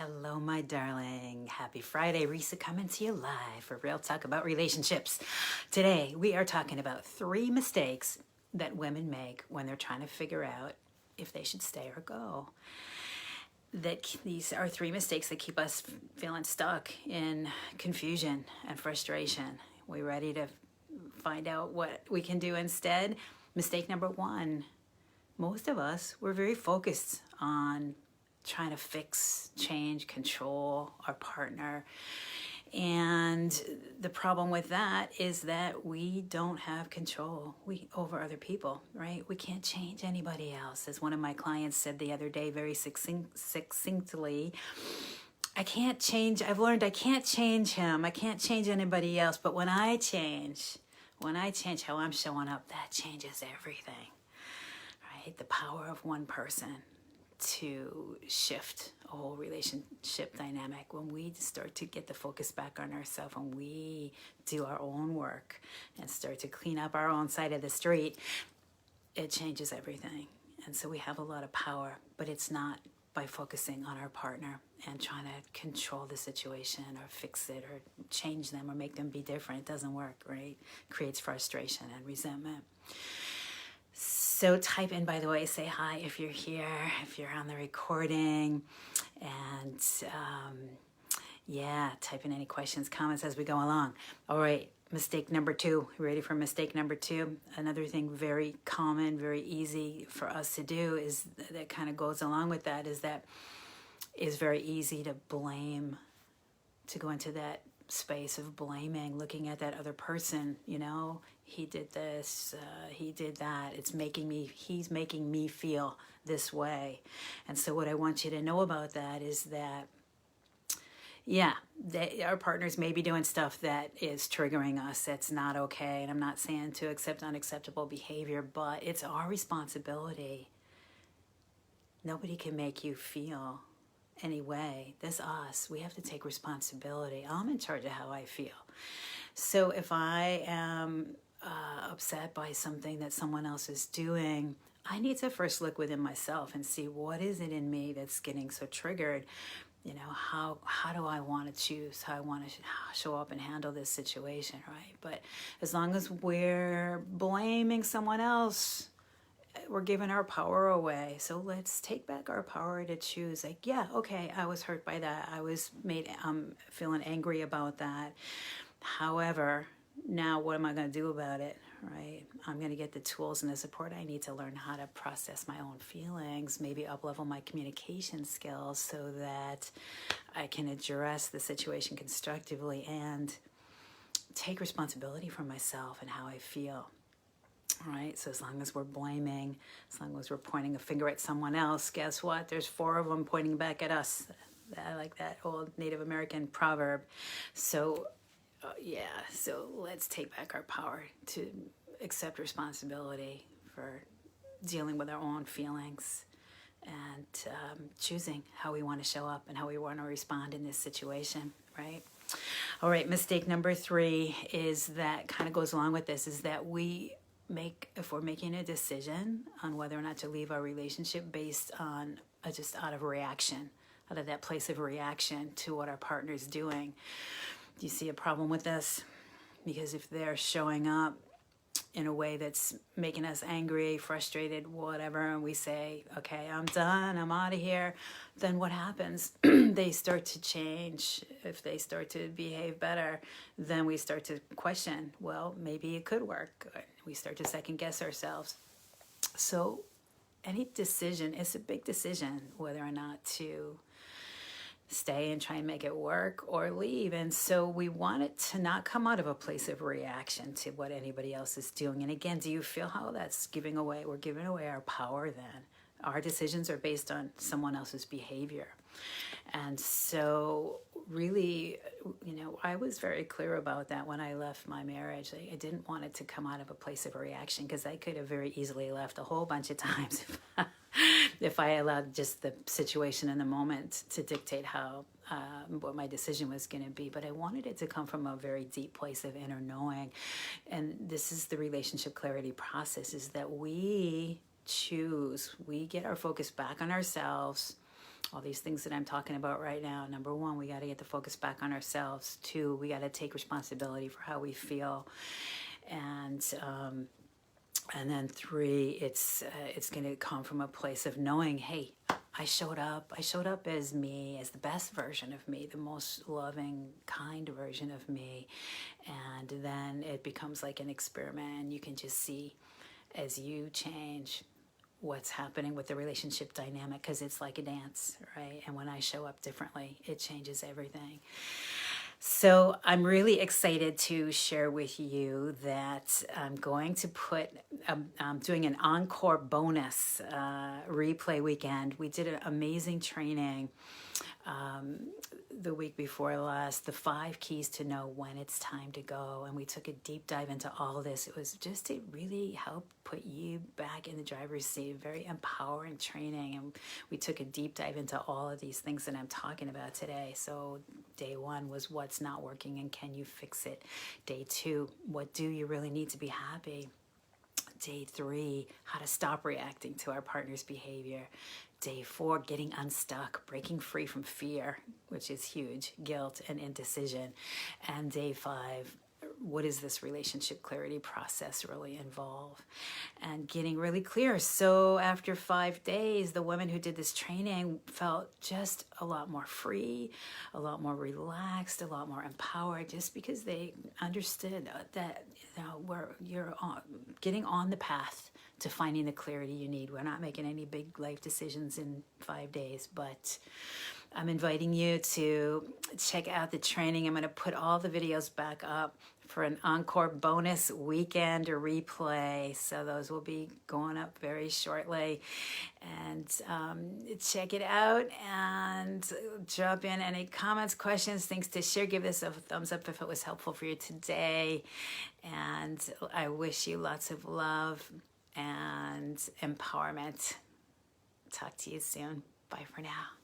Hello, my darling. Happy Friday. Risa coming to you live for Real Talk about relationships. Today, we are talking about 3 mistakes that women make when they're trying to figure out if they should stay or go. These are 3 mistakes that keep us feeling stuck in confusion and frustration. We ready to find out what we can do instead? Mistake number 1. Most of us, we're very focused on trying to fix, change, control our partner. And the problem with that is that we don't have control over other people, right? We can't change anybody else. As one of my clients said the other day very succinctly, I've learned I can't change him. I can't change anybody else. But when I change how I'm showing up, that changes everything, right? The power of one person to shift a whole relationship dynamic. When we start to get the focus back on ourselves, when we do our own work and start to clean up our own side of the street, it changes everything. And so we have a lot of power, but it's not by focusing on our partner and trying to control the situation or fix it or change them or make them be different. It doesn't work, right? It creates frustration and resentment. So type in, by the way, say hi if you're here, if you're on the recording, and type in any questions, comments as we go along. All right, mistake number 2. You ready for mistake number 2? Another thing very common, very easy for us to do is that kind of goes along with that is very easy to blame, to go into that space of blaming, looking at that other person, he did this, he did that, he's making me feel this way. And so what I want you to know about that is that our partners may be doing stuff that is triggering us, that's not okay. And I'm not saying to accept unacceptable behavior, but it's our responsibility. Nobody can make you feel anyway. That's us. We have to take responsibility. I'm in charge of how I feel. So if I am upset by something that someone else is doing, I need to first look within myself and see what is it in me that's getting so triggered. How do I want to choose how I want to show up and handle this situation, right? But as long as we're blaming someone else, we're giving our power away. So let's take back our power to choose. I was hurt by that. I was feeling angry about that. However, now what am I going to do about it, right? I'm going to get the tools and the support I need to learn how to process my own feelings, maybe up-level my communication skills so that I can address the situation constructively and take responsibility for myself and how I feel. All right, so as long as we're blaming, as long as we're pointing a finger at someone else, guess what? There's 4 of them pointing back at us. I like that old Native American proverb. So, so let's take back our power to accept responsibility for dealing with our own feelings and choosing how we want to show up and how we want to respond in this situation, right? All right, mistake number 3 is that kind of goes along with this, is that if we're making a decision on whether or not to leave our relationship based on just out of that place of reaction to what our partner's doing. Do you see a problem with this? Because if they're showing up in a way that's making us angry, frustrated, whatever, and we say, okay, I'm done, I'm out of here, then what happens? They start to change. If they start to behave better, then we start to question, well, maybe it could work. We start to second guess ourselves. So any decision, it's a big decision whether or not to stay and try and make it work or leave. And so we want it to not come out of a place of reaction to what anybody else is doing. And again, do you feel how that's we're giving away our power then? Our decisions are based on someone else's behavior. And so really, I was very clear about that when I left my marriage. I didn't want it to come out of a place of reaction because I could have very easily left a whole bunch of times if I allowed just the situation in the moment to dictate what my decision was going to be. But I wanted it to come from a very deep place of inner knowing. And this is the relationship clarity process, is that we get our focus back on ourselves all these things that I'm talking about right now. Number one, we got to get the focus back on ourselves. Two, we got to take responsibility for how we feel. And then three, it's going to come from a place of knowing, hey, I showed up as me, as the best version of me, the most loving, kind version of me. And then it becomes like an experiment, and you can just see as you change what's happening with the relationship dynamic, because it's like a dance, right? And when I show up differently, it changes everything. So I'm really excited to share with you that I'm going to I'm doing an encore bonus replay weekend. We did an amazing training the week before last, the 5 keys to know when it's time to go. And we took a deep dive into all of this. It was just to really help put you back in the driver's seat, very empowering training. And we took a deep dive into all of these things that I'm talking about today. So day 1 was what's not working and can you fix it? Day 2, what do you really need to be happy? Day 3, how to stop reacting to our partner's behavior. Day 4, getting unstuck, breaking free from fear, which is huge, guilt and indecision. And day 5, what does this relationship clarity process really involve? And getting really clear. So after 5 days, the women who did this training felt just a lot more free, a lot more relaxed, a lot more empowered, just because they understood that you're getting on the path to finding the clarity you need. We're not making any big life decisions in 5 days, but I'm inviting you to check out the training. I'm going to put all the videos back up for an encore bonus weekend replay. So those will be going up very shortly. And check it out and drop in any comments, questions, things to share. Give this a thumbs up if it was helpful for you today. And I wish you lots of love and empowerment. Talk to you soon. Bye for now.